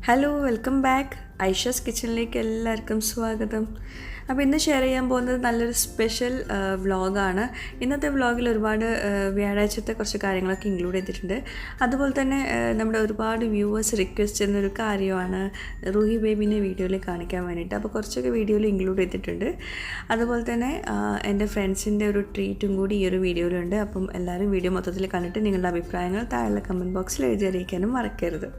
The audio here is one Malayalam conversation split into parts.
ഹലോ വെൽക്കം ബാക്ക് ഐഷസ് കിച്ചണിലേക്ക് എല്ലാവർക്കും സ്വാഗതം. അപ്പോൾ ഇന്ന് ഷെയർ ചെയ്യാൻ പോകുന്നത് നല്ലൊരു സ്പെഷ്യൽ വ്ളോഗാണ്. ഇന്നത്തെ വ്ളോഗിൽ ഒരുപാട് വ്യാഴാഴ്ചത്തെ കുറച്ച് കാര്യങ്ങളൊക്കെ ഇൻക്ലൂഡ് ചെയ്തിട്ടുണ്ട്. അതുപോലെ തന്നെ നമ്മുടെ ഒരുപാട് വ്യൂവേഴ്സ് റിക്വസ്റ്റ് ചെയ്യുന്നൊരു കാര്യമാണ് റൂഹി ബേബിനെ വീഡിയോയിൽ കാണിക്കാൻ വേണ്ടിയിട്ട്. അപ്പോൾ കുറച്ചൊക്കെ വീഡിയോയിൽ ഇൻക്ലൂഡ് ചെയ്തിട്ടുണ്ട്. അതുപോലെ തന്നെ എൻ്റെ ഫ്രണ്ട്സിൻ്റെ ഒരു ട്രീറ്റും കൂടി ഈ ഒരു വീഡിയോയിലുണ്ട്. അപ്പം എല്ലാവരും വീഡിയോ മൊത്തത്തിൽ കണ്ടിട്ട് നിങ്ങളുടെ അഭിപ്രായങ്ങൾ താഴെ കമൻറ്റ് ബോക്സിൽ എഴുതി അറിയിക്കാനും മറക്കരുത്.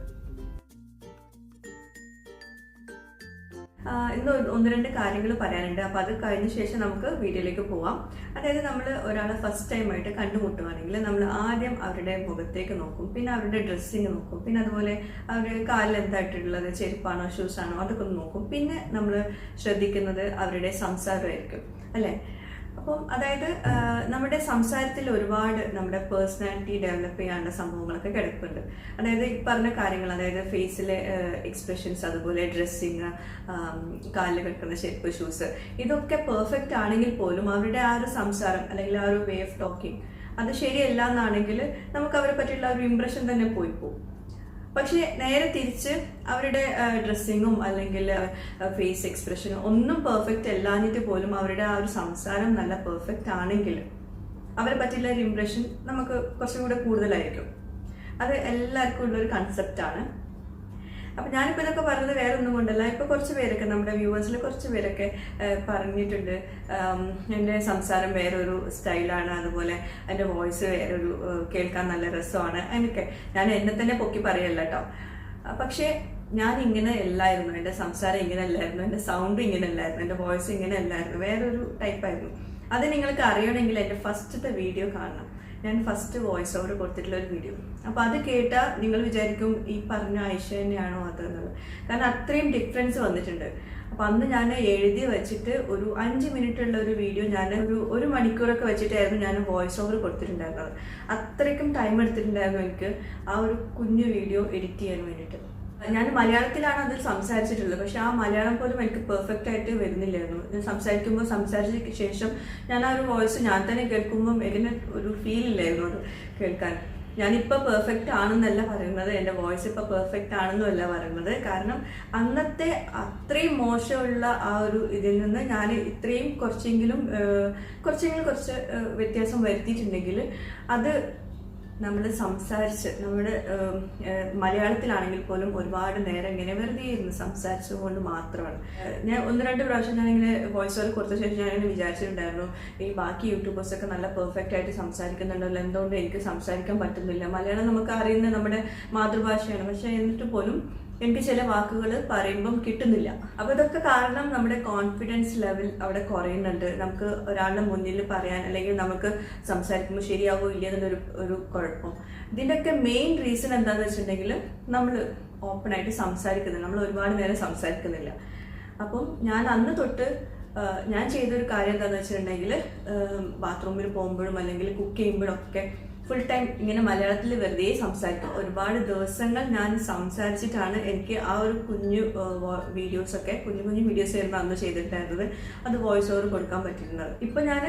ഇന്ന് ഒന്ന് രണ്ട് കാര്യങ്ങൾ പറയാനുണ്ട്. അപ്പോൾ അത് കഴിഞ്ഞ ശേഷം നമുക്ക് വീഡിയോയിലേക്ക് പോവാം. അതായത് നമ്മൾ ഒരാളെ ഫസ്റ്റ് ടൈമായിട്ട് കണ്ടുമുട്ടുകയാണെങ്കിൽ നമ്മൾ ആദ്യം അവരുടെ മുഖത്തേക്ക് നോക്കും, പിന്നെ അവരുടെ ഡ്രസ്സിങ് നോക്കും, പിന്നെ അതുപോലെ അവരുടെ കാലിൽ എന്തായിട്ടുള്ളത്, ചെരുപ്പാണോ ഷൂസാണോ അതൊക്കെ ഒന്ന് നോക്കും. പിന്നെ നമ്മൾ ശ്രദ്ധിക്കുന്നത് അവരുടെ സംസാരമായിരിക്കും അല്ലേ. അപ്പം അതായത് നമ്മുടെ സംസാരത്തിൽ ഒരുപാട് നമ്മുടെ പേഴ്സണാലിറ്റി ഡെവലപ്പ് ചെയ്യാനുള്ള സംഭവങ്ങളൊക്കെ കിടപ്പുണ്ട്. അതായത് ഈ പറഞ്ഞ കാര്യങ്ങൾ, അതായത് ഫേസിലെ എക്സ്പ്രഷൻസ്, അതുപോലെ ഡ്രസ്സിങ്, കാലിൽ കിടക്കുന്ന ചെരുപ്പ്, ഷൂസ്, ഇതൊക്കെ പെർഫെക്റ്റ് ആണെങ്കിൽ പോലും അവരുടെ ആ ഒരു സംസാരം അല്ലെങ്കിൽ ആ ഒരു വേ ഓഫ് ടോക്കിംഗ് അത് ശരിയല്ല എന്നാണെങ്കിൽ നമുക്ക് അവരെ പറ്റിയുള്ള ഒരു ഇംപ്രഷൻ തന്നെ പോയി പോകും. പക്ഷേ നേരെ തിരിച്ച് അവരുടെ ഡ്രസ്സിങ്ങും അല്ലെങ്കിൽ ഫേസ് എക്സ്പ്രഷനും ഒന്നും പെർഫെക്റ്റ് അല്ലാഞ്ഞിട്ട് പോലും അവരുടെ ആ ഒരു സംസാരം നല്ല പെർഫെക്റ്റ് ആണെങ്കിൽ അവരെ പറ്റിയുള്ള ഒരു ഇംപ്രഷൻ നമുക്ക് കുറച്ചും കൂടെ കൂടുതലായിരിക്കും. അത് എല്ലാവർക്കും ഉള്ളൊരു കൺസെപ്റ്റാണ്. അപ്പം ഞാനിപ്പോൾ ഇതൊക്കെ പറഞ്ഞത് വേറെ ഒന്നും കൊണ്ടല്ല. ഇപ്പോൾ കുറച്ച് പേരൊക്കെ നമ്മുടെ വ്യൂവേഴ്സിൽ കുറച്ച് പേരൊക്കെ പറഞ്ഞിട്ടുണ്ട് എൻ്റെ സംസാരം വേറൊരു സ്റ്റൈലാണ്, അതുപോലെ എൻ്റെ വോയിസ് വേറൊരു കേൾക്കാൻ നല്ല രസമാണ്. എനിക്ക് ഞാൻ എന്നെ തന്നെ പൊക്കി പറയല്ല കേട്ടോ. പക്ഷേ ഞാൻ ഇങ്ങനെ അല്ലായിരുന്നു, എൻ്റെ സംസാരം ഇങ്ങനെ അല്ലായിരുന്നു, എൻ്റെ സൗണ്ട് ഇങ്ങനെ അല്ലായിരുന്നു, എൻ്റെ വോയിസ് ഇങ്ങനെ അല്ലായിരുന്നു, വേറൊരു ടൈപ്പായിരുന്നു. അത് നിങ്ങൾക്ക് അറിയണമെങ്കിൽ എൻ്റെ ഫസ്റ്റത്തെ വീഡിയോ കാണണം. ഞാൻ ഫസ്റ്റ് വോയിസ് ഓവർ കൊടുത്തിട്ടുള്ള ഒരു വീഡിയോ. അപ്പോൾ അത് കേട്ടാൽ നിങ്ങൾ വിചാരിക്കും ഈ പറഞ്ഞ ആയിഷ തന്നെയാണോ അതെന്നുള്ളത്. കാരണം അത്രയും ഡിഫറൻസ് വന്നിട്ടുണ്ട്. അപ്പം അന്ന് ഞാൻ എഴുതി വെച്ചിട്ട് ഒരു 5 മിനിറ്റുള്ള ഒരു വീഡിയോ ഞാൻ ഒരു മണിക്കൂറൊക്കെ വെച്ചിട്ടായിരുന്നു ഞാൻ വോയിസ് ഓവർ കൊടുത്തിട്ടുണ്ടായിരുന്നത്. അത്രയ്ക്കും ടൈം എടുത്തിട്ടുണ്ടായിരുന്നു എനിക്ക് ആ ഒരു കുഞ്ഞു വീഡിയോ എഡിറ്റ് ചെയ്യാൻ വേണ്ടിയിട്ട്. ഞാൻ മലയാളത്തിലാണ് അതിൽ സംസാരിച്ചിട്ടുള്ളത്, പക്ഷെ ആ മലയാളം പോലും എനിക്ക് പെർഫെക്റ്റ് ആയിട്ട് വരുന്നില്ലായിരുന്നു. ഞാൻ സംസാരിച്ച ശേഷം ഞാൻ ആ ഒരു വോയിസ് ഞാൻ തന്നെ കേൾക്കുമ്പം എങ്ങനെ ഒരു ഫീൽ ഇല്ലായിരുന്നു അത് കേൾക്കാൻ. ഞാനിപ്പോൾ പെർഫെക്റ്റ് ആണെന്നല്ല പറയുന്നത്, എൻ്റെ വോയിസ് ഇപ്പോൾ പെർഫെക്റ്റ് ആണെന്നല്ല പറയുന്നത്. കാരണം അന്നത്തെ അത്രയും മോശമുള്ള ആ ഒരു ഇതിൽ നിന്ന് ഞാൻ ഇത്രയും കുറച്ച് വ്യത്യാസം വരുത്തിയിട്ടുണ്ടെങ്കിൽ അത് നമ്മൾ സംസാരിച്ച് നമ്മുടെ മലയാളത്തിലാണെങ്കിൽ പോലും ഒരുപാട് നേരം ഇങ്ങനെ വെറുതെ ഇരുന്ന് സംസാരിച്ചുകൊണ്ട് മാത്രമാണ്. ഞാൻ 1-2 പ്രാവശ്യം ഞാനിങ്ങനെ വോയിസ് ഓവർ കൊടുത്ത ശേഷം ഞാനിങ്ങനെ വിചാരിച്ചിട്ടുണ്ടായിരുന്നു, ഈ ബാക്കി യൂട്യൂബേഴ്സൊക്കെ നല്ല പെർഫെക്റ്റ് ആയിട്ട് സംസാരിക്കുന്നുണ്ടല്ലോ, എന്തുകൊണ്ട് എനിക്ക് സംസാരിക്കാൻ പറ്റുന്നില്ല. മലയാളം നമുക്ക് അറിയുന്ന നമ്മുടെ മാതൃഭാഷയാണ്, പക്ഷെ എന്നിട്ട് പോലും എനിക്ക് ചില വാക്കുകൾ പറയുമ്പം കിട്ടുന്നില്ല. അപ്പോൾ ഇതൊക്കെ കാരണം നമ്മുടെ കോൺഫിഡൻസ് ലെവൽ അവിടെ കുറയുന്നുണ്ട്. നമുക്ക് ഒരാളുടെ മുന്നിൽ പറയാൻ അല്ലെങ്കിൽ നമുക്ക് സംസാരിക്കുമ്പോൾ ശരിയാവോ ഇല്ല എന്നുള്ളൊരു കുഴപ്പം. ഇതിൻ്റെയൊക്കെ മെയിൻ റീസൺ എന്താണെന്ന് വെച്ചിട്ടുണ്ടെങ്കിൽ നമ്മൾ ഓപ്പണായിട്ട് സംസാരിക്കുന്നില്ല, നമ്മൾ ഒരുപാട് നേരം സംസാരിക്കുന്നില്ല. അപ്പം ഞാൻ അന്ന് തൊട്ട് ഞാൻ ചെയ്തൊരു കാര്യം എന്താണെന്ന് വെച്ചിട്ടുണ്ടെങ്കിൽ ബാത്റൂമിൽ പോകുമ്പോഴും അല്ലെങ്കിൽ കുക്ക് ചെയ്യുമ്പോഴൊക്കെ ഫുൾ ടൈം ഇങ്ങനെ മലയാളത്തിൽ വെറുതെ സംസാരിക്കും. ഒരുപാട് ദിവസങ്ങൾ ഞാൻ സംസാരിച്ചിട്ടാണ് എനിക്ക് ആ ഒരു കുഞ്ഞു വീഡിയോസൊക്കെ കുഞ്ഞു വീഡിയോസ് ആയിരുന്നു അന്ന് ചെയ്തിട്ടുണ്ടായിരുന്നത്. അത് വോയിസ് ഓവർ കൊടുക്കാൻ പറ്റിയിരുന്നത്. ഇപ്പം ഞാൻ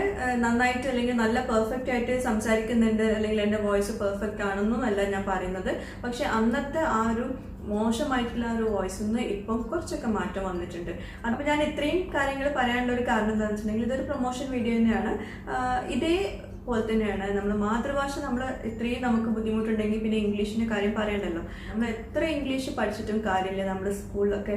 നന്നായിട്ട് അല്ലെങ്കിൽ നല്ല പെർഫെക്റ്റ് ആയിട്ട് സംസാരിക്കുന്നുണ്ട്, അല്ലെങ്കിൽ എൻ്റെ വോയിസ് പെർഫെക്റ്റ് ആണെന്നും അല്ല ഞാൻ പറയുന്നത്. പക്ഷെ അന്നത്തെ ആ ഒരു മോശമായിട്ടുള്ള ഒരു വോയിസിൽ നിന്ന് ഇപ്പം കുറച്ചൊക്കെ മാറ്റം വന്നിട്ടുണ്ട്. അപ്പോൾ ഞാൻ ഇത്രയും കാര്യങ്ങൾ പറയാനുള്ള ഒരു കാരണം എന്താണെന്ന് വെച്ചിട്ടുണ്ടെങ്കിൽ ഇതൊരു പ്രൊമോഷൻ വീഡിയോ തന്നെയാണ്. പോലെ തന്നെയാണ് നമ്മൾ മാതൃഭാഷ, നമ്മൾ ഇത്രയും നമുക്ക് ബുദ്ധിമുട്ടുണ്ടെങ്കിൽ പിന്നെ ഇംഗ്ലീഷിൻ്റെ കാര്യം പറയണ്ടല്ലോ. നമ്മൾ എത്ര ഇംഗ്ലീഷ് പഠിച്ചിട്ടും കാര്യമില്ല. നമ്മുടെ സ്കൂളിലൊക്കെ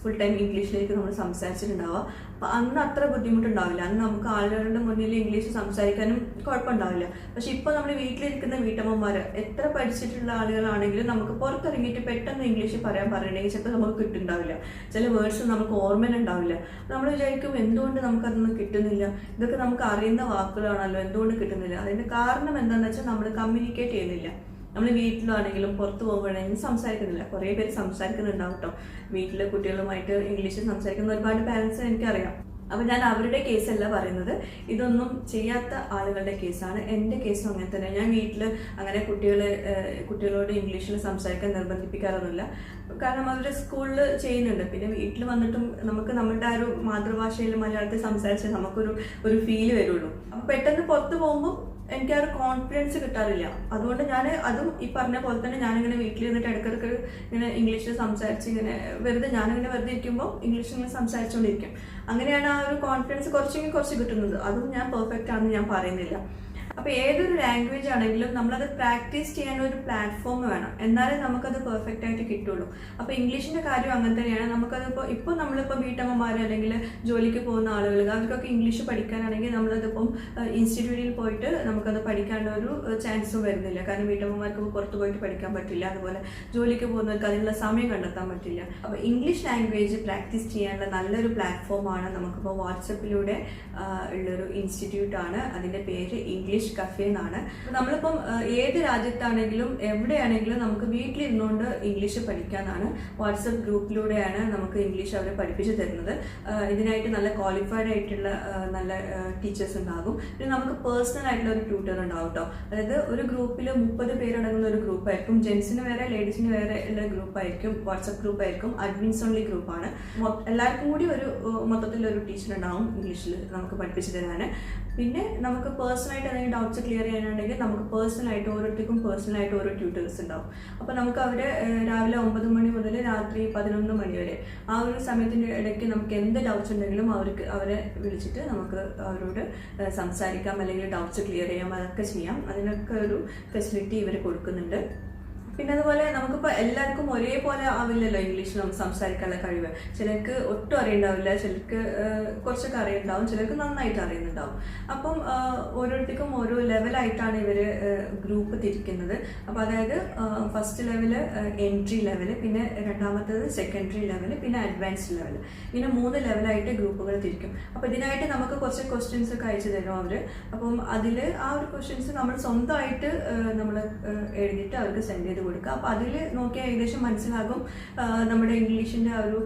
ഫുൾ ടൈം ഇംഗ്ലീഷിലേക്ക് നമ്മൾ സംസാരിച്ചിട്ടുണ്ടാവുക. അപ്പോൾ അന്ന് അത്ര ബുദ്ധിമുട്ടുണ്ടാവില്ല. അന്ന് നമുക്ക് ആളുകളുടെ മുന്നിൽ ഇംഗ്ലീഷ് സംസാരിക്കാനും കുഴപ്പമുണ്ടാവില്ല. പക്ഷെ ഇപ്പോൾ നമ്മൾ വീട്ടിലിരിക്കുന്ന വീട്ടമ്മമാർ എത്ര പഠിച്ചിട്ടുള്ള ആളുകളാണെങ്കിലും നമുക്ക് പുറത്തിറങ്ങിയിട്ട് പെട്ടെന്ന് ഇംഗ്ലീഷ് പറയണമെങ്കിൽ ചിലപ്പോൾ നമുക്ക് കിട്ടുന്നുണ്ടാവില്ല. ചില വേർഡ്സ് നമുക്ക് ഓർമ്മയിലുണ്ടാവില്ല. നമ്മൾ വിചാരിക്കും എന്തുകൊണ്ട് നമുക്കതൊന്നും കിട്ടുന്നില്ല, ഇതൊക്കെ നമുക്ക് അറിയുന്ന വാക്കുകളാണല്ലോ, എന്തുകൊണ്ട് കിട്ടുന്നില്ല. അതിന്റെ കാരണം എന്താണെന്ന് വെച്ചാൽ നമ്മൾ കമ്മ്യൂണിക്കേറ്റ് ചെയ്യുന്നില്ല. നമ്മൾ വീട്ടിലാണെങ്കിലും പുറത്ത് പോകുമ്പോഴാണെങ്കിലും സംസാരിക്കുന്നില്ല. കുറേ പേര് സംസാരിക്കുന്നുണ്ടാവും കേട്ടോ. വീട്ടിലെ കുട്ടികളുമായിട്ട് ഇംഗ്ലീഷിൽ സംസാരിക്കുന്ന ഒരുപാട് പാരൻസ് എനിക്കറിയാം. അപ്പം ഞാൻ അവരുടെ കേസല്ല പറയുന്നത്, ഇതൊന്നും ചെയ്യാത്ത ആളുകളുടെ കേസാണ്. എൻ്റെ കേസും അങ്ങനെ തന്നെ. ഞാൻ വീട്ടിൽ അങ്ങനെ കുട്ടികളോട് ഇംഗ്ലീഷിൽ സംസാരിക്കാൻ നിർബന്ധിപ്പിക്കാറൊന്നുമില്ല. കാരണം അവർ സ്കൂളിൽ ചെയ്യുന്നുണ്ട്. പിന്നെ വീട്ടിൽ വന്നിട്ടും നമുക്ക് നമ്മുടെ ആ ഒരു മാതൃഭാഷയിൽ മലയാളത്തിൽ സംസാരിച്ചാൽ നമുക്കൊരു ഫീല് വരുള്ളൂ. അപ്പം പെട്ടെന്ന് പുറത്ത് പോകുമ്പോൾ എനിക്ക് ആ ഒരു കോൺഫിഡൻസ് കിട്ടാറില്ല. അതുകൊണ്ട് ഞാൻ അതും ഈ പറഞ്ഞ പോലെ തന്നെ ഞാനിങ്ങനെ വീട്ടിലിരുന്നിട്ട് ഇടയ്ക്കിടയ്ക്ക് ഇങ്ങനെ ഇംഗ്ലീഷിൽ സംസാരിച്ച് ഇങ്ങനെ ഞാനിങ്ങനെ വെറുതെ ഇരിക്കുമ്പോൾ ഇംഗ്ലീഷിൽ ഇങ്ങനെ സംസാരിച്ചുകൊണ്ടിരിക്കും. അങ്ങനെയാണ് ആ ഒരു കോൺഫിഡൻസ് കുറച്ച് കിട്ടുന്നത്. അതും ഞാൻ പെർഫെക്റ്റ് ആണെന്ന് ഞാൻ പറയുന്നില്ല. അപ്പോൾ ഏതൊരു ലാംഗ്വേജ് ആണെങ്കിലും നമ്മളത് പ്രാക്ടീസ് ചെയ്യാൻ ഒരു പ്ലാറ്റ്ഫോം വേണം, എന്നാലേ നമുക്കത് പെർഫെക്റ്റ് ആയിട്ട് കിട്ടുള്ളൂ. അപ്പോൾ ഇംഗ്ലീഷിൻ്റെ കാര്യം അങ്ങനെ തന്നെയാണ്. നമുക്കതിപ്പോൾ നമ്മളിപ്പോൾ വീട്ടമ്മമാർ അല്ലെങ്കിൽ ജോലിക്ക് പോകുന്ന ആളുകൾ അവർക്കൊക്കെ ഇംഗ്ലീഷ് പഠിക്കാനാണെങ്കിൽ നമ്മളതിപ്പം ഇൻസ്റ്റിറ്റ്യൂട്ടിൽ പോയിട്ട് നമുക്കത് പഠിക്കാനുള്ള ഒരു ചാൻസും വരുന്നില്ല. കാരണം വീട്ടമ്മമാർക്ക് പുറത്ത് പോയിട്ട് പഠിക്കാൻ പറ്റില്ല, അതുപോലെ ജോലിക്ക് പോകുന്നവർക്ക് അതിനുള്ള സമയം കണ്ടെത്താൻ പറ്റില്ല. അപ്പോൾ ഇംഗ്ലീഷ് ലാംഗ്വേജ് പ്രാക്ടീസ് ചെയ്യാനുള്ള നല്ലൊരു പ്ലാറ്റ്ഫോമാണ് നമുക്കിപ്പോൾ വാട്സപ്പിലൂടെ ഉള്ളൊരു ഇൻസ്റ്റിറ്റ്യൂട്ടാണ്. അതിൻ്റെ പേര് ഇംഗ്ലീഷ് കഫേ എന്നാണ്. നമ്മളിപ്പം ഏത് രാജ്യത്താണെങ്കിലും എവിടെയാണെങ്കിലും നമുക്ക് വീട്ടിലിരുന്നുകൊണ്ട് ഇംഗ്ലീഷ് പഠിക്കാനാണ്. വാട്സപ്പ് ഗ്രൂപ്പിലൂടെയാണ് നമുക്ക് ഇംഗ്ലീഷ് അവർ പഠിപ്പിച്ചു തരുന്നത്. ഇതിനായിട്ട് നല്ല ക്വാളിഫൈഡ് ആയിട്ടുള്ള നല്ല ടീച്ചേഴ്സ് ഉണ്ടാകും. പിന്നെ നമുക്ക് പേഴ്സണൽ ആയിട്ടുള്ള ഒരു ട്യൂട്ടർ ഉണ്ടാവും കേട്ടോ. അതായത് ഒരു ഗ്രൂപ്പിൽ 30 പേരടങ്ങുന്ന ഒരു ഗ്രൂപ്പായിരിക്കും. ജെൻസിന് വേറെ ലേഡീസിന് വേറെ ഉള്ള ഗ്രൂപ്പായിരിക്കും. വാട്സപ്പ് ഗ്രൂപ്പായിരിക്കും. അഡ്മിൻസ് ഓൺലി ഗ്രൂപ്പാണ്. എല്ലാവർക്കും കൂടി ഒരു മൊത്തത്തിലൊരു ടീച്ചർ ഉണ്ടാവും ഇംഗ്ലീഷിൽ നമുക്ക് പഠിപ്പിച്ചു തരാൻ. പിന്നെ നമുക്ക് പേഴ്സണലായിട്ട് എന്തെങ്കിലും ഡൗട്ട്സ് ക്ലിയർ ചെയ്യാനുണ്ടെങ്കിൽ നമുക്ക് പേഴ്സണലായിട്ട് ഓരോരുത്തർക്കും പേഴ്സണലായിട്ട് ഓരോ ട്യൂട്ടേഴ്സ് ഉണ്ടാവും. അപ്പോൾ നമുക്ക് അവരെ രാവിലെ 9 മണി മുതൽ രാത്രി 11 മണി വരെ ആ ഒരു സമയത്തിൻ്റെ ഇടയ്ക്ക് നമുക്ക് എന്ത് ഡൗട്ട്സ് ഉണ്ടെങ്കിലും അവരെ വിളിച്ചിട്ട് നമുക്ക് അവരോട് സംസാരിക്കാം, അല്ലെങ്കിൽ ഡൗട്ട്സ് ക്ലിയർ ചെയ്യാം, അതൊക്കെ ചെയ്യാം. അതിനൊക്കെ ഒരു ഫെസിലിറ്റി ഇവർ കൊടുക്കുന്നുണ്ട്. പിന്നെ അതുപോലെ നമുക്കിപ്പോൾ എല്ലാവർക്കും ഒരേപോലെ ആവില്ലല്ലോ ഇംഗ്ലീഷ് നമുക്ക് സംസാരിക്കാനുള്ള കഴിവ്. ചിലർക്ക് ഒട്ടും അറിയുണ്ടാവില്ല, ചിലർക്ക് കുറച്ചൊക്കെ അറിയുന്നുണ്ടാവും, ചിലർക്ക് നന്നായിട്ട് അറിയുന്നുണ്ടാവും. അപ്പം ഓരോരുത്തർക്കും ഓരോ ലെവലായിട്ടാണ് ഇവർ ഗ്രൂപ്പ് തിരിക്കുന്നത്. അപ്പോൾ അതായത് ഫസ്റ്റ് ലെവല് എൻട്രി ലെവല്, പിന്നെ രണ്ടാമത്തേത് സെക്കൻഡറി ലെവല്, പിന്നെ അഡ്വാൻസ്ഡ് ലെവല്. ഇങ്ങനെ 3 ലെവലായിട്ട് ഗ്രൂപ്പുകൾ തിരിക്കും. അപ്പോൾ ഇതിനായിട്ട് നമുക്ക് കുറച്ച് ക്വസ്റ്റ്യൻസ് ഒക്കെ അയച്ചു തരും അവർ. അപ്പം അതിൽ ആ ഒരു ക്വസ്റ്റ്യൻസ് നമ്മൾ സ്വന്തമായിട്ട് നമ്മൾ എഴുതിയിട്ട് അവർക്ക് സെൻഡ് ചെയ്ത് കൊടുക്കുക. അപ്പോൾ അതിൽ നോക്കിയാൽ ഏകദേശം മനസ്സിലാകും നമ്മുടെ ഇംഗ്ലീഷിൻ്റെ ആ ഒരു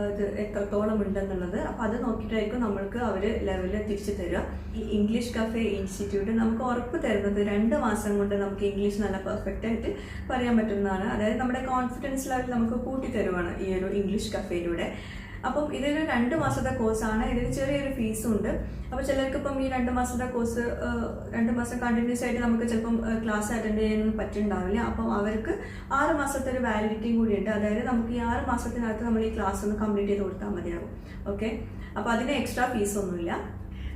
ഇത് എത്രത്തോളം ഉണ്ടെന്നുള്ളത്. അപ്പോൾ അത് നോക്കിയിട്ടായിരിക്കും നമ്മൾക്ക് അവർ ലെവലിൽ തിരിച്ചു തരിക. ഈ ഇംഗ്ലീഷ് കഫേ ഇൻസ്റ്റിറ്റ്യൂട്ട് നമുക്ക് ഉറപ്പ് തരുന്നത് 2 മാസം കൊണ്ട് നമുക്ക് ഇംഗ്ലീഷ് നല്ല പെർഫെക്റ്റ് ആയിട്ട് പറയാൻ പറ്റുന്നതാണ്. അതായത് നമ്മുടെ കോൺഫിഡൻസ് ലെവൽ നമുക്ക് കൂട്ടി തരുവാണ് ഈ ഒരു ഇംഗ്ലീഷ് കഫേയിലൂടെ. അപ്പം ഇതൊരു 2 മാസത്തെ കോഴ്സാണ്. ഇതിന് ചെറിയൊരു ഫീസും ഉണ്ട്. അപ്പോൾ ചിലർക്ക് ഇപ്പം ഈ 2 മാസത്തെ കോഴ്സ് 2 മാസം കണ്ടിന്യൂസ് ആയിട്ട് നമുക്ക് ചിലപ്പം ക്ലാസ് അറ്റൻഡ് ചെയ്യാനൊന്നും പറ്റുന്നുണ്ടാവില്ല. അപ്പം അവർക്ക് 6 മാസത്തെ ഒരു വാലിഡിറ്റിയും കൂടി ഉണ്ട്. അതായത് നമുക്ക് ഈ 6 മാസത്തിനകത്ത് നമ്മൾ ഈ ക്ലാസ് ഒന്ന് കംപ്ലീറ്റ് ചെയ്ത് കൊടുത്താൽ മതിയാകും. ഓക്കെ, അപ്പോൾ അതിന് എക്സ്ട്രാ ഫീസൊന്നുമില്ല.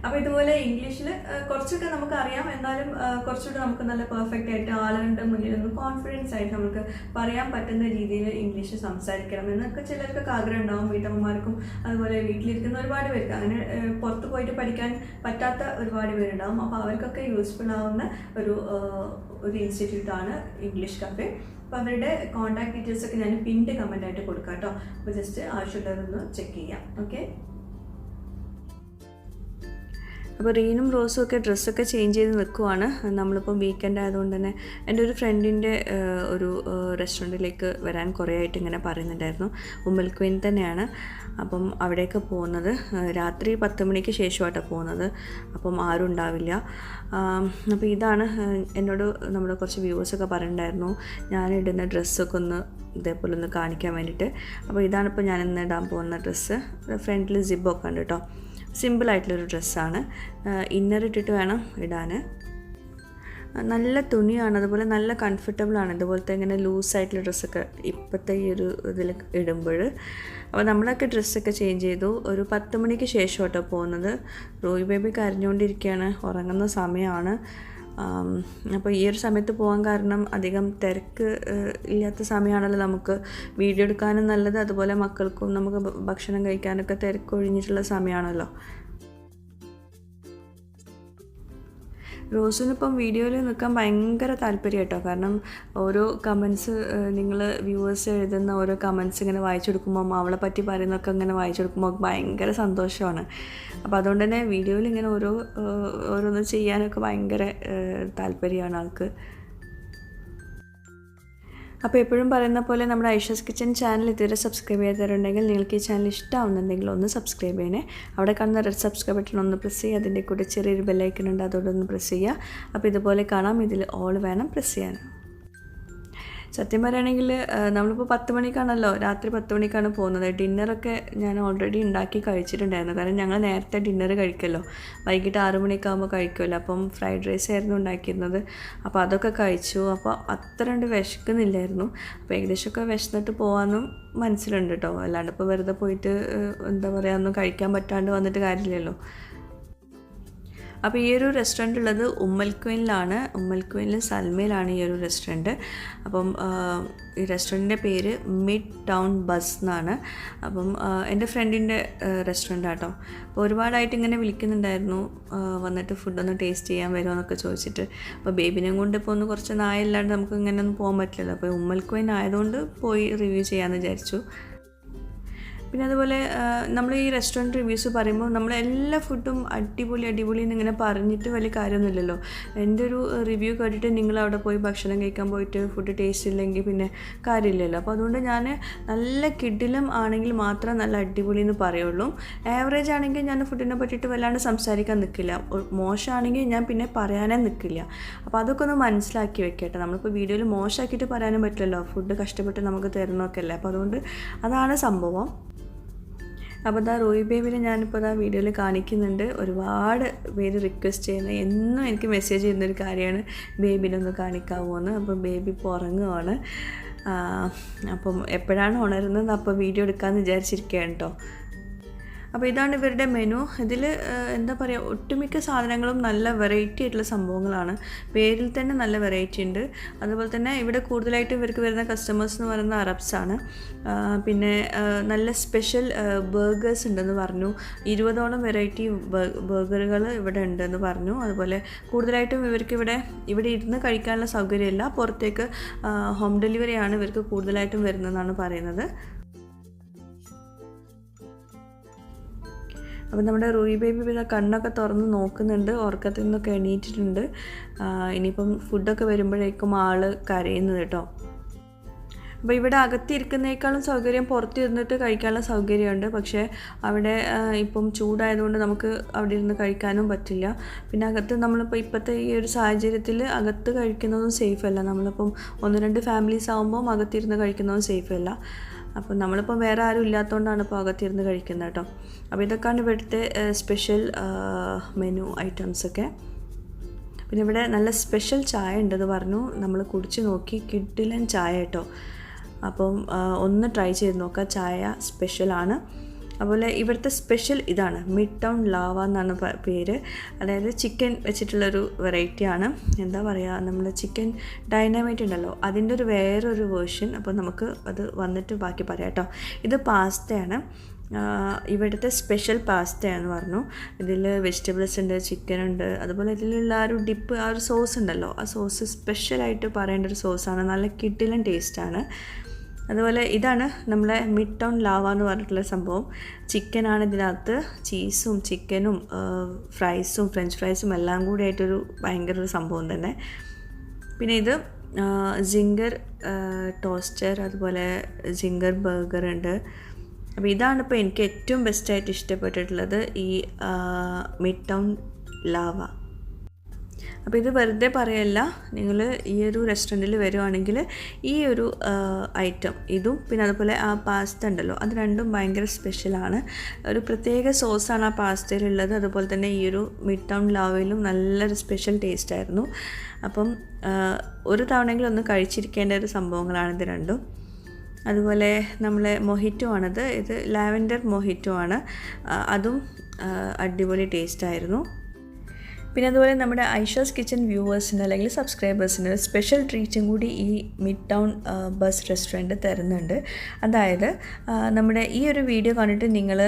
അപ്പോൾ ഇതുപോലെ ഇംഗ്ലീഷിൽ കുറച്ചൊക്കെ നമുക്ക് അറിയാം, എന്നാലും കുറച്ചുകൂടെ നമുക്ക് നല്ല പെർഫെക്റ്റ് ആയിട്ട് ആളുകളുടെ മുന്നിൽ നിന്ന് കോൺഫിഡൻസ് ആയിട്ട് നമുക്ക് പറയാൻ പറ്റുന്ന രീതിയിൽ ഇംഗ്ലീഷ് സംസാരിക്കണം എന്നൊക്കെ ചിലർക്കൊക്കെ ആഗ്രഹം ഉണ്ടാവും. വീട്ടമ്മമാർക്കും അതുപോലെ വീട്ടിലിരിക്കുന്ന ഒരുപാട് പേർക്ക്, അങ്ങനെ പുറത്ത് പോയിട്ട് പഠിക്കാൻ പറ്റാത്ത ഒരുപാട് പേരുണ്ടാവും. അപ്പോൾ അവർക്കൊക്കെ യൂസ്ഫുൾ ആവുന്ന ഒരു ഇൻസ്റ്റിറ്റ്യൂട്ടാണ് ഇംഗ്ലീഷ് കഫേ. അപ്പോൾ അവരുടെ കോൺടാക്ട് ഡീറ്റെയിൽസൊക്കെ ഞാൻ പിൻഡ് കമൻ്റ് ആയിട്ട് കൊടുക്കാം കേട്ടോ. അപ്പോൾ ജസ്റ്റ് ആവശ്യമുള്ളവരൊന്ന് ചെക്ക് ചെയ്യാം. ഓക്കെ, അപ്പോൾ റീനും റോസും ഒക്കെ ഡ്രസ്സൊക്കെ ചേഞ്ച് ചെയ്ത് നിൽക്കുവാണ്. നമ്മളിപ്പം വീക്കെൻഡ് ആയതുകൊണ്ട് തന്നെ എൻ്റെ ഒരു ഫ്രണ്ടിൻ്റെ ഒരു റെസ്റ്റോറൻറ്റിലേക്ക് വരാൻ കുറേ ആയിട്ട് ഇങ്ങനെ പറയുന്നുണ്ടായിരുന്നു. ഉമ്മൽക്വീൻ തന്നെയാണ്. അപ്പം അവിടേക്ക് പോകുന്നത് രാത്രി 10 മണിക്ക് ശേഷമായിട്ടാണ് പോകുന്നത്. അപ്പം ആരും ഉണ്ടാവില്ല. അപ്പോൾ ഇതാണ് എന്നോട് നമ്മുടെ കുറച്ച് വ്യൂവേഴ്സൊക്കെ പറഞ്ഞിട്ടുണ്ടായിരുന്നു ഞാനിടുന്ന ഡ്രസ്സൊക്കെ ഒന്ന് ഇതേപോലെ ഒന്ന് കാണിക്കാൻ വേണ്ടിയിട്ട്. അപ്പോൾ ഇതാണിപ്പോൾ ഞാനിന്ന് ഇടാൻ പോകുന്ന ഡ്രസ്സ്. ഫ്രണ്ടിൽ സിബൊക്കെ ഉണ്ട് കേട്ടോ. സിമ്പിളായിട്ടുള്ളൊരു ഡ്രസ്സാണ്. ഇന്നർ ഇട്ടിട്ട് വേണം ഇടാൻ. നല്ല തുണിയാണ്, അതുപോലെ നല്ല കംഫർട്ടബിളാണ്. ഇതുപോലത്തെ ഇങ്ങനെ ലൂസായിട്ടുള്ള ഡ്രസ്സൊക്കെ ഇപ്പോഴത്തെ ഈ ഒരു ഇതിൽ ഇടുമ്പോൾ. അപ്പോൾ നമ്മളൊക്കെ ഡ്രസ്സൊക്കെ ചേഞ്ച് ചെയ്തു. ഒരു 10 മണിക്ക് ശേഷം കേട്ടോ പോകുന്നത്. റോയി ബേബി കരഞ്ഞുകൊണ്ടിരിക്കുകയാണ്, ഉറങ്ങുന്ന സമയമാണ്. അപ്പോൾ ഈ ഒരു സമയത്ത് പോകാൻ കാരണം അധികം തിരക്ക് ഇല്ലാത്ത സമയമാണല്ലോ നമുക്ക് വീഡിയോ എടുക്കാനും നല്ലത്, അതുപോലെ മക്കൾക്കും നമുക്ക് ഭക്ഷണം കഴിക്കാനൊക്കെ തിരക്ക് ഒഴിഞ്ഞിട്ടുള്ള സമയമാണല്ലോ. റോസിനിപ്പം വീഡിയോയിൽ നിൽക്കാൻ ഭയങ്കര താല്പര്യം കേട്ടോ. കാരണം ഓരോ കമൻസ് നിങ്ങൾ വ്യൂവേഴ്സ് എഴുതുന്ന ഓരോ കമൻസ് ഇങ്ങനെ വായിച്ചെടുക്കുമ്പം അവളെ പറ്റി പറയുന്നതൊക്കെ ഇങ്ങനെ വായിച്ചെടുക്കുമ്പോൾ ഭയങ്കര സന്തോഷമാണ്. അപ്പോൾ അതുകൊണ്ട് തന്നെ വീഡിയോയിൽ ഇങ്ങനെ ഓരോന്ന് ചെയ്യാനൊക്കെ ഭയങ്കര താല്പര്യമാണ് ആൾക്ക്. അപ്പോൾ എപ്പോഴും പറയുന്ന പോലെ നമ്മുടെ ഐഷസ് കിച്ചൻ ചാനൽ ഇതുവരെ സബ്സ്ക്രൈബ് ചെയ്തിട്ടുണ്ടെങ്കിൽ നിങ്ങൾക്ക് ഈ ചാനൽ ഇഷ്ടമാവുന്നുണ്ടെങ്കിൽ ഒന്ന് സബ്സ്ക്രൈബ് ചെയ്യണേ. അവിടെ കാണുന്ന റെഡ് സബ്സ്ക്രൈബ് ബട്ടൺ ഒന്ന് പ്രസ് ചെയ്യുക. അതിൻ്റെ കൂടെ ചെറിയൊരു ബെല്ലൈക്കൺ ഉണ്ട്, അതോടൊന്ന് പ്രസ് ചെയ്യുക. അപ്പോൾ ഇതുപോലെ കാണാം. ഇതിൽ ഓൾ വേണം പ്രസ് ചെയ്യാൻ. സത്യം പറയുകയാണെങ്കിൽ നമ്മളിപ്പോൾ 10 മണിക്കാണല്ലോ, രാത്രി 10 മണിക്കാണ് പോകുന്നത്. ഡിന്നറൊക്കെ ഞാൻ ഓൾറെഡി ഉണ്ടാക്കി കഴിച്ചിട്ടുണ്ടായിരുന്നു. കാരണം ഞങ്ങൾ നേരത്തെ ഡിന്നർ കഴിക്കുമല്ലോ, വൈകിട്ട് 6 മണിയൊക്കെ ആകുമ്പോൾ കഴിക്കുമല്ലോ. അപ്പം ഫ്രൈഡ് റൈസ് ആയിരുന്നു ഉണ്ടാക്കിയിരുന്നത്. അപ്പോൾ അതൊക്കെ കഴിച്ചു. അപ്പോൾ അത്ര കണ്ട് വിശക്കുന്നില്ലായിരുന്നു. അപ്പോൾ ഏകദേശമൊക്കെ വിശന്നിട്ട് പോകാമെന്നും മനസ്സിലുണ്ട് കേട്ടോ. അല്ലാണ്ട് ഇപ്പോൾ വെറുതെ പോയിട്ട് എന്താ പറയുക, ഒന്നും കഴിക്കാൻ പറ്റാണ്ട് വന്നിട്ട് കാര്യമില്ലല്ലോ. അപ്പോൾ ഈ ഒരു റെസ്റ്റോറൻറ്റ് ഉള്ളത് ഉമ്മൽക്കുവനിലാണ്. ഉമ്മൽക്കുവനിൽ സൽമയിലാണ് ഈ ഒരു റെസ്റ്റോറൻറ്റ്. അപ്പം ഈ റെസ്റ്റോറൻറ്റിൻ്റെ പേര് മിഡ് ടൗൺ ബസ് എന്നാണ്. അപ്പം എൻ്റെ ഫ്രണ്ടിൻ്റെ റെസ്റ്റോറൻറ്റ് ആട്ടോ. അപ്പോൾ ഒരുപാടായിട്ട് ഇങ്ങനെ വിളിക്കുന്നുണ്ടായിരുന്നു, വന്നിട്ട് ഫുഡൊന്ന് ടേസ്റ്റ് ചെയ്യാൻ വരുമോ എന്നൊക്കെ ചോദിച്ചിട്ട്. അപ്പോൾ ബേബിനെയും കൊണ്ട് ഇപ്പോൾ ഒന്ന് കുറച്ച് നായല്ലാണ്ട് നമുക്ക് ഇങ്ങനെ ഒന്നും പോകാൻ പറ്റില്ലല്ലോ. അപ്പോൾ ഉമ്മൽക്കുവൻ ആയതുകൊണ്ട് പോയി റിവ്യൂ ചെയ്യാമെന്ന് വിചാരിച്ചു. പിന്നെ അതുപോലെ നമ്മൾ ഈ റെസ്റ്റോറൻറ്റ് റിവ്യൂസ് പറയുമ്പോൾ നമ്മൾ എല്ലാ ഫുഡും അടിപൊളി എന്നിങ്ങനെ പറഞ്ഞിട്ട് വലിയ കാര്യമൊന്നുമില്ലല്ലോ. എൻ്റെ ഒരു റിവ്യൂ കേട്ടിട്ട് നിങ്ങൾ അവിടെ പോയി ഭക്ഷണം കഴിക്കാൻ പോയിട്ട് ഫുഡ് ടേസ്റ്റ് ഇല്ലെങ്കിൽ പിന്നെ കാര്യമില്ലല്ലോ. അപ്പോൾ അതുകൊണ്ട് ഞാൻ നല്ല കിടിലം ആണെങ്കിൽ മാത്രം നല്ല അടിപൊളി എന്ന് പറയുള്ളൂ. ആവറേജ് ആണെങ്കിൽ ഞാൻ ഫുഡിനെ പറ്റിയിട്ട് വല്ലാണ്ട് സംസാരിക്കാൻ നിൽക്കില്ല. മോശമാണെങ്കിൽ ഞാൻ പിന്നെ പറയാനേ നിൽക്കില്ല. അപ്പോൾ അതൊക്കെ ഒന്ന് മനസ്സിലാക്കി വെക്കട്ടെ. നമ്മളിപ്പോൾ വീഡിയോയിൽ മോശമാക്കിയിട്ട് പറയാനും പറ്റില്ലല്ലോ, ഫുഡ് കഷ്ടപ്പെട്ട് നമുക്ക് തരുന്നൊക്കെ അല്ലേ. അപ്പോൾ അതുകൊണ്ട് അതാണ് സംഭവം. അപ്പോൾ റോയി ബേബിനെ ഞാനിപ്പോൾ വീഡിയോയിൽ കാണിക്കുന്നുണ്ട്. ഒരുപാട് പേര് റിക്വസ്റ്റ് ചെയ്യുന്നത്, എന്നും എനിക്ക് മെസ്സേജ് ചെയ്യുന്നൊരു കാര്യമാണ് ബേബിനൊന്ന് കാണിക്കാമോ എന്ന്. അപ്പോൾ ബേബി ഇപ്പോൾ ഉറങ്ങുവാണ്. അപ്പം എപ്പോഴാണ് ഉണരുന്നത് അപ്പോൾ വീഡിയോ എടുക്കാമെന്ന് വിചാരിച്ചിരിക്കുകയാണ് കേട്ടോ. അപ്പോൾ ഇതാണ് ഇവരുടെ മെനു. ഇതിൽ എന്താ പറയുക, ഒട്ടുമിക്ക സാധനങ്ങളും നല്ല വെറൈറ്റി ആയിട്ടുള്ള സംഭവങ്ങളാണ്. പേരിൽ തന്നെ നല്ല വെറൈറ്റി ഉണ്ട്. അതുപോലെ തന്നെ ഇവിടെ കൂടുതലായിട്ടും ഇവർക്ക് വരുന്ന കസ്റ്റമേഴ്സ് എന്ന് പറയുന്നത് അറബ്സാണ്. പിന്നെ നല്ല സ്പെഷ്യൽ ബർഗേഴ്സ് ഉണ്ടെന്ന് പറഞ്ഞു. 20ഓളം വെറൈറ്റി ബർഗറുകൾ ഇവിടെ ഉണ്ടെന്ന് പറഞ്ഞു. അതുപോലെ കൂടുതലായിട്ടും ഇവർക്ക് ഇവിടെ ഇരുന്ന് കഴിക്കാനുള്ള സൗകര്യമില്ല, പുറത്തേക്ക് ഹോം ഡെലിവറിയാണ് ഇവർക്ക് കൂടുതലായിട്ടും വരുന്നതെന്നാണ് പറയുന്നത്. അപ്പോൾ നമ്മുടെ റൂയി ബേബി പിന്നെ കണ്ണൊക്കെ തുറന്ന് നോക്കുന്നുണ്ട്, ഉറക്കത്തിൽ നിന്നൊക്കെ എണീറ്റിട്ടുണ്ട്. ഇനിയിപ്പം ഫുഡൊക്കെ വരുമ്പോഴേക്കും ആൾ കരയുന്നത് കേട്ടോ. അപ്പോൾ ഇവിടെ അകത്തിരിക്കുന്നതിനേക്കാളും സൗകര്യം പുറത്തിരുന്നിട്ട് കഴിക്കാനുള്ള സൗകര്യമുണ്ട്. പക്ഷേ അവിടെ ഇപ്പം ചൂടായതുകൊണ്ട് നമുക്ക് അവിടെ ഇരുന്ന് കഴിക്കാനും പറ്റില്ല. പിന്നെ അകത്ത് നമ്മളിപ്പോൾ ഇപ്പോഴത്തെ ഈ ഒരു സാഹചര്യത്തിൽ അകത്ത് കഴിക്കുന്നതും സേഫ് അല്ല. നമ്മളിപ്പം 1-2 ഫാമിലീസ് ആകുമ്പം അകത്തിരുന്ന് കഴിക്കുന്നതും സേഫ് അല്ല. അപ്പം നമ്മളിപ്പോൾ വേറെ ആരും ഇല്ലാത്തതുകൊണ്ടാണ് ഇപ്പോൾ അകത്തിരുന്ന് കഴിക്കുന്നത് കേട്ടോ. അപ്പോൾ ഇതൊക്കെയാണ് ഇവിടുത്തെ സ്പെഷ്യൽ മെനു ഐറ്റംസൊക്കെ. പിന്നെ ഇവിടെ നല്ല സ്പെഷ്യൽ ചായ ഉണ്ടെന്ന് പറഞ്ഞു. നമ്മൾ കുടിച്ച് നോക്കി, കിടിലൻ ചായ കേട്ടോ. അപ്പം ഒന്ന് ട്രൈ ചെയ്ത് നോക്കുക, ചായ സ്പെഷ്യലാണ്. അതുപോലെ ഇവിടുത്തെ സ്പെഷ്യൽ ഇതാണ്, മിഡ് ടൗൺ ലാവ എന്നാണ് പേര്. അതായത് ചിക്കൻ വെച്ചിട്ടുള്ളൊരു വെറൈറ്റിയാണ്. എന്താ പറയുക, നമ്മൾ ചിക്കൻ ഡൈനാമൈറ്റ് ഉണ്ടല്ലോ, അതിൻ്റെ ഒരു വേറൊരു വേർഷൻ. അപ്പോൾ നമുക്ക് അത് വന്നിട്ട് ബാക്കി പറയാം കേട്ടോ. ഇത് പാസ്തയാണ്, ഇവിടുത്തെ സ്പെഷ്യൽ പാസ്തയാണെന്ന് പറഞ്ഞു. ഇതിൽ വെജിറ്റബിൾസ് ഉണ്ട്, ചിക്കൻ ഉണ്ട്. അതുപോലെ ഇതിലുള്ള ആ ഒരു ഡിപ്പ്, ആ ഒരു സോസ് ഉണ്ടല്ലോ, ആ സോസ് സ്പെഷ്യലായിട്ട് പറയേണ്ട ഒരു സോസാണ്. നല്ല കിടിലൻ ടേസ്റ്റാണ്. അതുപോലെ ഇതാണ് നമ്മളെ മിഡ് ടൗൺ ലാവ എന്ന് പറഞ്ഞിട്ടുള്ള സംഭവം. ചിക്കനാണ് ഇതിനകത്ത്, ചീസും ചിക്കനും ഫ്രൈസും ഫ്രഞ്ച് ഫ്രൈസും എല്ലാം കൂടി ആയിട്ടൊരു ഭയങ്കര ഒരു സംഭവം തന്നെ. പിന്നെ ഇത് ജിംഗർ ടോസ്റ്റർ, അതുപോലെ ജിംഗർ ബർഗർ ഉണ്ട്. അപ്പോൾ ഇതാണ് ഇപ്പോൾ എനിക്ക് ഏറ്റവും ബെസ്റ്റായിട്ട് ഇഷ്ടപ്പെട്ടിട്ടുള്ളത്, ഈ മിഡ് ടൗൺ ലാവ. അപ്പോൾ ഇത് വെറുതെ പറയല്ല, നിങ്ങൾ ഈ ഒരു റെസ്റ്റോറൻറ്റിൽ വരുവാണെങ്കിൽ ഈ ഒരു ഐറ്റം, ഇതും പിന്നെ അതുപോലെ ആ പാസ്ത ഉണ്ടല്ലോ, അത് രണ്ടും ഭയങ്കര സ്പെഷ്യലാണ്. ഒരു പ്രത്യേക സോസാണ് ആ പാസ്തയിലുള്ളത്. അതുപോലെ തന്നെ ഈ ഒരു മിഡ് ടൗൺ ലാവയിലും നല്ലൊരു സ്പെഷ്യൽ ടേസ്റ്റ് ആയിരുന്നു. അപ്പം ഒരു തവണയെങ്കിലും ഒന്ന് കഴിച്ചിരിക്കേണ്ട ഒരു സംഭവങ്ങളാണ് ഇത് രണ്ടും. അതുപോലെ നമ്മളെ മൊഹിറ്റോ ആണിത്, ഇത് ലാവൻഡർ മൊഹിറ്റോ ആണ്. അതും അടിപൊളി ടേസ്റ്റായിരുന്നു. പിന്നെ അതുപോലെ നമ്മുടെ ഐഷാസ് കിച്ചൻ വ്യൂവേഴ്സിന് അല്ലെങ്കിൽ സബ്സ്ക്രൈബേഴ്സിന് സ്പെഷ്യൽ ട്രീറ്റും കൂടി ഈ മിഡ് ടൗൺ ബസ് റെസ്റ്റോറൻറ്റ് തരുന്നുണ്ട്. അതായത് നമ്മുടെ ഈ ഒരു വീഡിയോ കണ്ടിട്ട് നിങ്ങൾ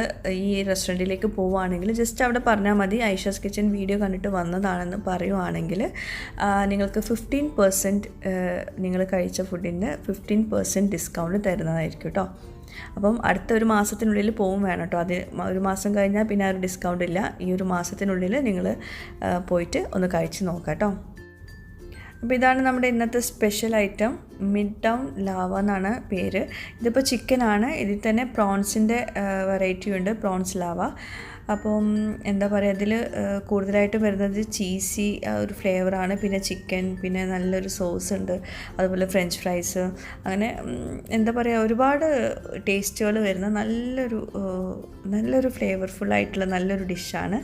ഈ റെസ്റ്റോറൻറ്റിലേക്ക് പോവുകയാണെങ്കിൽ ജസ്റ്റ് അവിടെ പറഞ്ഞാൽ മതി ഐഷാസ് കിച്ചൻ വീഡിയോ കണ്ടിട്ട് വന്നതാണെന്ന് പറയുവാണെങ്കിൽ നിങ്ങൾക്ക് 15% നിങ്ങൾ കഴിച്ച ഫുഡിൻ്റെ 15% ഡിസ്കൗണ്ട് തരുന്നതായിരിക്കും കേട്ടോ. അപ്പം അടുത്ത ഒരു മാസത്തിനുള്ളിൽ പോവും വേണം കേട്ടോ. അത് ഒരു മാസം കഴിഞ്ഞാൽ പിന്നെ ആ ഒരു ഡിസ്കൗണ്ട് ഇല്ല. ഈ ഒരു മാസത്തിനുള്ളിൽ നിങ്ങൾ പോയിട്ട് ഒന്ന് കഴിച്ച് നോക്കാം കേട്ടോ. അപ്പോൾ ഇതാണ് നമ്മുടെ ഇന്നത്തെ special item, mid town lava എന്നാണ് പേര്. ഇതിപ്പോൾ ചിക്കനാണ്. ഇതിൽ തന്നെ പ്രോൺസിൻ്റെ വെറൈറ്റി ഉണ്ട്, പ്രോൺസ് ലാവ. അപ്പം എന്താ പറയുക, അതിൽ കൂടുതലായിട്ട് വരുന്നത് ചീസി ഒരു ഫ്ലേവറാണ്, പിന്നെ ചിക്കൻ, പിന്നെ നല്ലൊരു സോസ് ഉണ്ട്, അതുപോലെ ഫ്രഞ്ച് ഫ്രൈസ്, അങ്ങനെ എന്താ പറയുക ഒരുപാട് ടേസ്റ്റുകൾ വരുന്ന നല്ലൊരു ഫ്ലേവർഫുള്ളായിട്ടുള്ള നല്ലൊരു ഡിഷാണ്.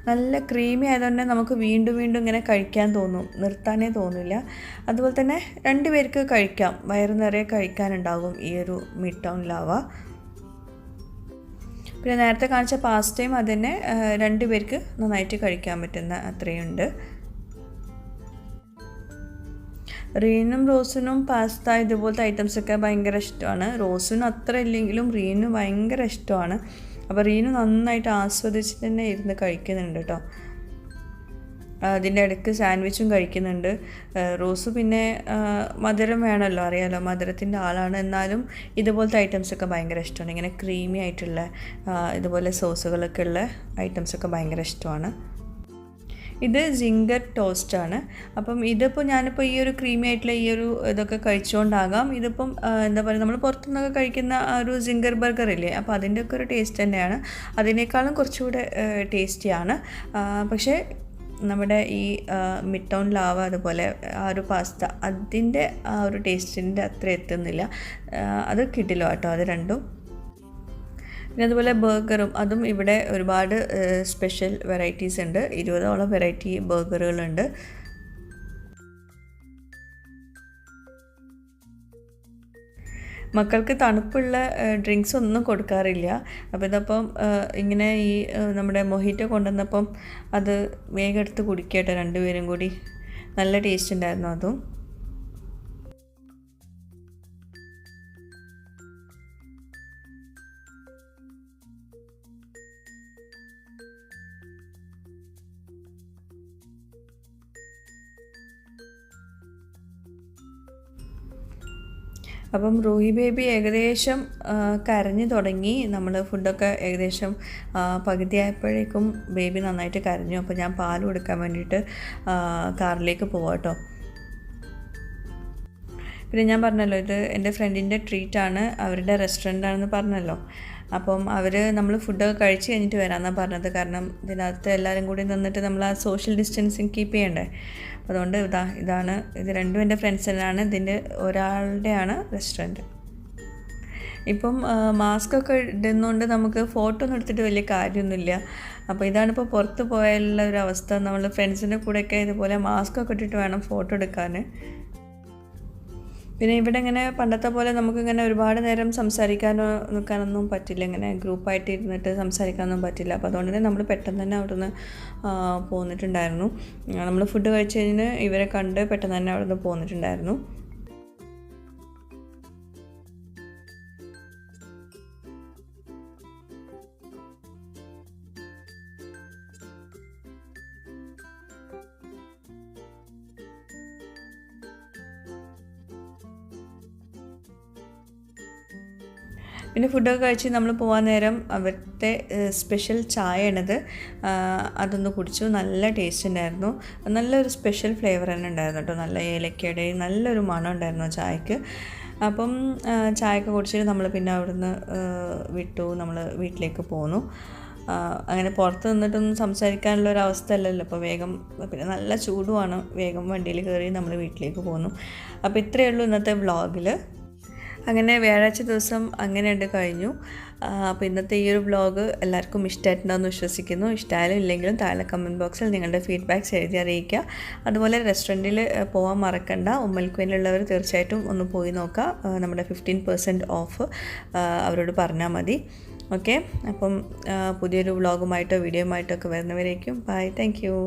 നല്ല ക്രീമി ആയതുകൊണ്ട് നമുക്ക് വീണ്ടും വീണ്ടും ഇങ്ങനെ കഴിക്കാൻ തോന്നും, നിർത്താനേ തോന്നില്ല. അതുപോലെ തന്നെ 2 പേർക്ക് കഴിക്കാം, വയറ് നിറയെ കഴിക്കാനുണ്ടാകും ഈ ഒരു മിഡ് ടൗൺ ലാവ. പിന്നെ നേരത്തെ കാണിച്ച പാസ്തയും അതുതന്നെ 2 പേർക്ക് നന്നായിട്ട് കഴിക്കാൻ പറ്റുന്ന അത്രയുണ്ട്. റീനും റോസിനും പാസ്ത ഇതുപോലത്തെ ഐറ്റംസൊക്കെ ഭയങ്കര ഇഷ്ടമാണ്. റോസിനും അത്ര ഇല്ലെങ്കിലും റീനും ഭയങ്കര ഇഷ്ടമാണ്. അപ്പോൾ റീനു നന്നായിട്ട് ആസ്വദിച്ച് തന്നെ ഇരുന്ന് കഴിക്കുന്നുണ്ട് കേട്ടോ. അതിൻ്റെ ഇടയ്ക്ക് സാൻഡ്വിച്ചും കഴിക്കുന്നുണ്ട്. റോസ് പിന്നെ മധുരം വേണമല്ലോ, അറിയാമല്ലോ, മധുരത്തിൻ്റെ ആളാണ്. എന്നാലും ഇതുപോലത്തെ ഐറ്റംസൊക്കെ ഭയങ്കര ഇഷ്ടമാണ്. ഇങ്ങനെ ക്രീമി ആയിട്ടുള്ള ഇതുപോലെ സോസുകളൊക്കെ ഉള്ള ഐറ്റംസൊക്കെ ഭയങ്കര ഇഷ്ടമാണ്. ഇത് ജിംഗർ ടോസ്റ്റാണ്. അപ്പം ഇതിപ്പോൾ ഞാനിപ്പോൾ ഈ ഒരു ക്രീമി ആയിട്ടുള്ള ഈ ഒരു ഇതൊക്കെ കഴിച്ചുകൊണ്ടാകാം ഇതിപ്പം എന്താ പറയുക, നമ്മൾ പുറത്തുനിന്നൊക്കെ കഴിക്കുന്ന ആ ഒരു ജിംഗർ ബർഗർ ഇല്ലേ, അപ്പോൾ അതിൻ്റെയൊക്കെ ഒരു ടേസ്റ്റ് തന്നെയാണ്. അതിനേക്കാളും കുറച്ചുകൂടെ ടേസ്റ്റിയാണ്. പക്ഷേ നമ്മുടെ ഈ മിഡ് ടൗൺ ലാവ അതുപോലെ ആ ഒരു പാസ്ത അതിൻ്റെ ആ ഒരു ടേസ്റ്റിൻ്റെ അത്ര എത്തുന്നില്ല. അത് കിട്ടില്ല കേട്ടോ, അത് രണ്ടും. പിന്നെ അതുപോലെ ബർഗറും, അതും ഇവിടെ ഒരുപാട് സ്പെഷ്യൽ വെറൈറ്റീസ് ഉണ്ട്. 20ഓളം വെറൈറ്റി ബർഗറുകളുണ്ട്. മക്കൾക്ക് തണുപ്പുള്ള ഡ്രിങ്ക്സ് ഒന്നും കൊടുക്കാറില്ല. അപ്പോൾ ഇതപ്പം ഇങ്ങനെ ഈ നമ്മുടെ മൊഹിറ്റോ കൊണ്ടുവന്നപ്പം അത് വേഗം എടുത്ത് കുടിക്കട്ടെ 2 പേരും കൂടി. നല്ല ടേസ്റ്റ് ഉണ്ടായിരുന്നു അതും. അപ്പം റൂഹി ബേബി ഏകദേശം കരഞ്ഞു തുടങ്ങി. നമ്മൾ ഫുഡൊക്കെ ഏകദേശം പകുതിയായപ്പോഴേക്കും ബേബി നന്നായിട്ട് കരഞ്ഞു. അപ്പോൾ ഞാൻ പാൽ കൊടുക്കാൻ വേണ്ടിയിട്ട് കാറിലേക്ക് പോവാം കേട്ടോ. പിന്നെ ഞാൻ പറഞ്ഞല്ലോ, ഇത് എൻ്റെ ഫ്രണ്ടിൻ്റെ ട്രീറ്റാണ്, അവരുടെ റെസ്റ്റോറൻ്റാണെന്ന് പറഞ്ഞല്ലോ. അപ്പം നമ്മൾ ഫുഡൊക്കെ കഴിച്ച് കഴിഞ്ഞിട്ട് വരാമെന്നാണ് പറഞ്ഞത്. കാരണം ഇതിനകത്ത് എല്ലാവരും കൂടി നിന്നിട്ട് നമ്മൾ ആ സോഷ്യൽ ഡിസ്റ്റൻസിങ് കീപ്പ് ചെയ്യണ്ടേ. അതുകൊണ്ട് ഇതാണ് ഇത്. 2 എൻ്റെ ഫ്രണ്ട്സ് തന്നെയാണ്. ഇതിൻ്റെ ഒരാളുടെയാണ് റെസ്റ്റോറൻറ്റ്. ഇപ്പം മാസ്കൊക്കെ ഇടുന്നതുകൊണ്ട് നമുക്ക് ഫോട്ടോ ഒന്നും എടുത്തിട്ട് വലിയ കാര്യമൊന്നുമില്ല. അപ്പോൾ ഇതാണിപ്പോൾ പുറത്ത് പോയാലുള്ള ഒരു അവസ്ഥ. നമ്മൾ ഫ്രണ്ട്സിൻ്റെ കൂടെയൊക്കെ ഇതുപോലെ മാസ്കൊക്കെ ഇട്ടിട്ട് വേണം ഫോട്ടോ എടുക്കാൻ. പിന്നെ ഇവിടെ ഇങ്ങനെ പണ്ടത്തെ പോലെ നമുക്കിങ്ങനെ ഒരുപാട് നേരം സംസാരിക്കാനോ നിൽക്കാനൊന്നും പറ്റില്ല. ഇങ്ങനെ ഗ്രൂപ്പായിട്ട് ഇരുന്നിട്ട് സംസാരിക്കാനൊന്നും പറ്റില്ല. അപ്പോൾ അതുകൊണ്ട് തന്നെ നമ്മൾ പെട്ടെന്ന് തന്നെ അവിടുന്ന് പോന്നിട്ടുണ്ടായിരുന്നു. നമ്മൾ ഫുഡ് കഴിച്ച് കഴിഞ്ഞ് ഇവരെ കണ്ട് പെട്ടെന്ന് തന്നെ അവിടുന്ന് പോന്നിട്ടുണ്ടായിരുന്നു. പിന്നെ ഫുഡൊക്കെ കഴിച്ച് നമ്മൾ പോകാൻ നേരം അവിടുത്തെ സ്പെഷ്യൽ ചായയാണിത്. അതൊന്ന് കുടിച്ചു. നല്ല ടേസ്റ്റ് ഉണ്ടായിരുന്നു. നല്ലൊരു സ്പെഷ്യൽ ഫ്ലേവർ തന്നെ ഉണ്ടായിരുന്നു കേട്ടോ. നല്ല ഏലക്കയുടെ നല്ലൊരു മണം ഉണ്ടായിരുന്നു ചായക്ക്. അപ്പം ചായയൊക്കെ കുടിച്ചിട്ട് നമ്മൾ പിന്നെ അവിടുന്ന് വിട്ടു. നമ്മൾ വീട്ടിലേക്ക് പോന്നു. അങ്ങനെ പുറത്ത് നിന്നിട്ടൊന്നും സംസാരിക്കാനുള്ള ഒരു അവസ്ഥ അല്ലല്ലോ. അപ്പോൾ വേഗം, പിന്നെ നല്ല ചൂടുമാണ്, വേഗം വണ്ടിയിൽ കയറി നമ്മൾ വീട്ടിലേക്ക് പോന്നു. അപ്പോൾ ഇത്രയേ ഉള്ളൂ ഇന്നത്തെ വ്ളോഗിൽ. അങ്ങനെ വ്യാഴാഴ്ച ദിവസം അങ്ങനെയുണ്ട് കഴിഞ്ഞു. അപ്പോൾ ഇന്നത്തെ ഈ ഒരു വ്ളോഗ് എല്ലാവർക്കും ഇഷ്ടമായിട്ടുണ്ടാകുമെന്ന് വിശ്വസിക്കുന്നു. ഇഷ്ടമായാലും ഇല്ലെങ്കിലും താഴെ കമൻറ്റ് ബോക്സിൽ നിങ്ങളുടെ ഫീഡ്ബാക്ക്സ് എഴുതി അറിയിക്കുക. അതുപോലെ റെസ്റ്റോറൻറ്റിൽ പോകാൻ മറക്കണ്ട. ഉമ്മൽക്കുവയിലുള്ളവർ തീർച്ചയായിട്ടും ഒന്ന് പോയി നോക്കുക. നമ്മുടെ 15% ഓഫ് അവരോട് പറഞ്ഞാൽ മതി. ഓക്കെ, അപ്പം പുതിയൊരു വ്ളോഗുമായിട്ടോ വീഡിയോയുമായിട്ടോ ഒക്കെ വരുന്നവരേക്കും ബൈ. Thank you.